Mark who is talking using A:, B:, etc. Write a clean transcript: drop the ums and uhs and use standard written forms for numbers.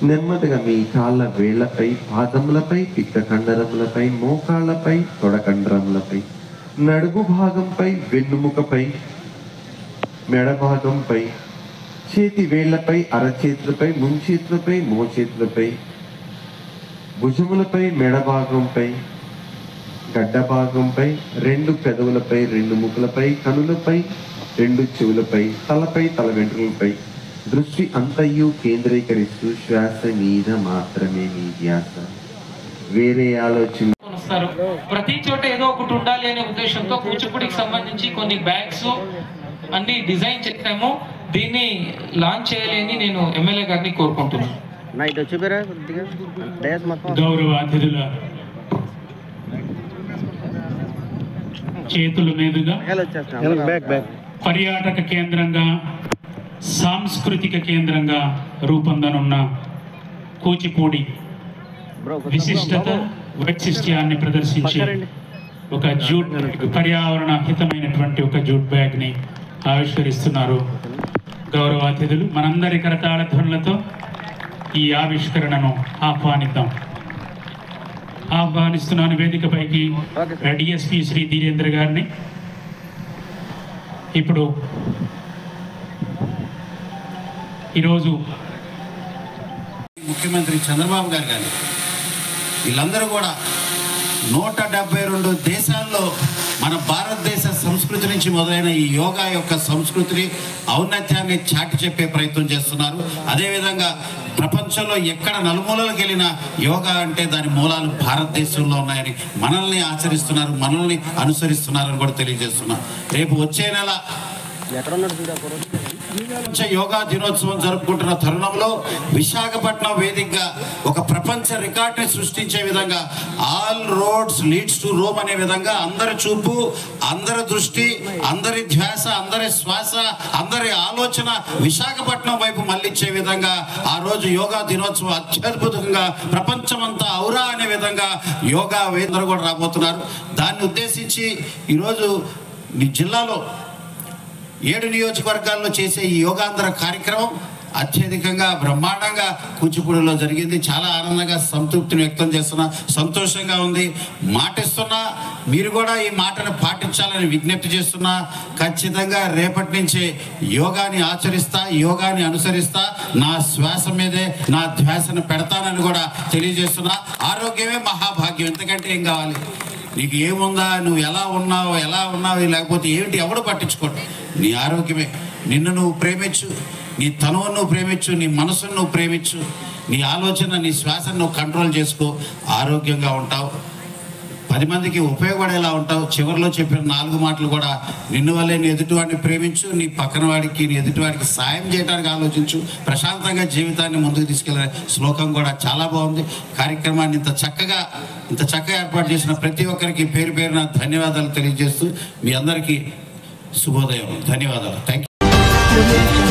A: నెమ్మదిగా మీ కాళ్ళ వేళ్లపై, పాదములపై, పిక్క కండరములపై, మోకాళ్లపై, తొడకండరములపై, నడుము భాగంపై, వెన్నుముకపై, మెడ భాగంపై, చేతి వేళ్లపై, అరచేతులపై, ముంచేతులపై, మోచేతులపై, భుజములపై, మెడ భాగంపై, గడ్డ భాగంపై, రెండు పెదవులపై, రెండు ముక్కులపై, కనులపై, రెండు చెవులపై, తలపై, తల వెంట్రులపై దృష్టి అంతయు కేంద్రీకరిస్తూ శ్వాస మీద మాత్రమే మీ ధ్యాస. వేరే ఆలోచన
B: ప్రతి చోట ఏదో ఒకటి ఉండాలి అనే ఉద్దేశంతో కూచిపూడికి సంబంధించి కొన్ని బ్యాగ్స్ అన్ని డిజైన్ చేసాము. దీన్ని లాంచ్ చేయాలి అని నేను ఎమ్మెల్యే గారిని కోరుకుంటున్నాను.
C: గౌరవ అతిథుల చేతుల మీదుగా పర్యాటక కేంద్రంగా, సాంస్కృతిక కేంద్రంగా రూపొందనున్న కూచిపూడి విశిష్టత, వైశిష్ట్యాన్ని ప్రదర్శించి ఒక జూట్ పర్యావరణ హితమైనటువంటి ఒక జూట్ బ్యాగ్ని ఆవిష్కరిస్తున్నారు గౌరవ అతిథులు. మనందరి కరతాళ ధ్వనులతో ఈ ఆవిష్కరణను ఆహ్వానిస్తున్నాను వేదికపైకి డిఎస్పి శ్రీ ధీరేంద్ర గారిని. ఇప్పుడు ఈరోజు
D: ముఖ్యమంత్రి చంద్రబాబు గారు కానీ వీళ్ళందరూ కూడా 172 దేశాల్లో మన భారతదేశ సంస్కృతి నుంచి మొదలైన ఈ యోగా యొక్క సంస్కృతిని, ఔన్నత్యాన్ని చాటి చెప్పే ప్రయత్నం చేస్తున్నారు. అదేవిధంగా ప్రపంచంలో ఎక్కడ నలుమూలలకు వెళ్ళిన యోగా అంటే దాని మూలాలు భారతదేశంలో ఉన్నాయని మనల్ని ఆచరిస్తున్నారు, మనల్ని అనుసరిస్తున్నారని కూడా తెలియజేస్తున్నారు. రేపు వచ్చే నెల యోగా దినోత్సవం జరుపుకుంటున్న తరుణంలో విశాఖపట్నం వేదికగా ఒక ప్రపంచ రికార్డుని సృష్టించే విధంగా all roads leads to Rome అనే విధంగా అందరి చూపు, అందరి దృష్టి, అందరి ధ్యాస, అందరి శ్వాస, అందరి ఆలోచన విశాఖపట్నం వైపు మళ్ళించే విధంగా ఆ రోజు యోగా దినోత్సవం అత్యద్భుతంగా ప్రపంచమంతా ఔరా అనే విధంగా యోగా వేదికలు కూడా రాబోతున్నారు. దాన్ని ఉద్దేశించి ఈరోజు ఈ జిల్లాలో 7 నియోజకవర్గాల్లో చేసే ఈ యోగాంధ్ర కార్యక్రమం అత్యధికంగా బ్రహ్మాండంగా కూచిపూడిలో జరిగింది. చాలా ఆనందంగా, సంతృప్తిని వ్యక్తం చేస్తున్నా, సంతోషంగా ఉంది. మాటిస్తున్నా, మీరు కూడా ఈ మాటను పాటించాలని విజ్ఞప్తి చేస్తున్నా. ఖచ్చితంగా రేపటి నుంచి యోగాని ఆచరిస్తా, యోగాని అనుసరిస్తా, నా శ్వాస మీదే నా ధ్యాసను పెడతానని కూడా తెలియజేస్తున్నా. ఆరోగ్యమే మహాభాగ్యం, ఎంతకంటే ఏం కావాలి? నీకు ఏముందా, నువ్వు ఎలా ఉన్నావు లేకపోతే ఏమిటి ఎవడు పట్టించుకోడు. నీ ఆరోగ్యమే. నిన్ను నువ్వు ప్రేమించు, నీ తనువును నువ్వు ప్రేమించు, నీ మనసును నువ్వు ప్రేమించు, నీ ఆలోచన, నీ శ్వాసను నువ్వు కంట్రోల్ చేసుకో. ఆరోగ్యంగా ఉంటావు, 10 మందికి ఉపయోగపడేలా ఉంటావు. చివరిలో చెప్పిన 4 మాటలు కూడా నిన్ను వల్లే నీ ఎదుటివాడిని ప్రేమించు, నీ పక్కన వాడికి, నీ ఎదుటివాడికి సాయం చేయడానికి ఆలోచించు, ప్రశాంతంగా జీవితాన్ని ముందుకు తీసుకెళ్ళే శ్లోకం కూడా చాలా బాగుంది. కార్యక్రమాన్ని ఇంత చక్కగా ఏర్పాటు చేసిన ప్రతి ఒక్కరికి పేరు పేరున ధన్యవాదాలు తెలియజేస్తూ మీ అందరికీ శుభోదయం. ధన్యవాదాలు. Thank you.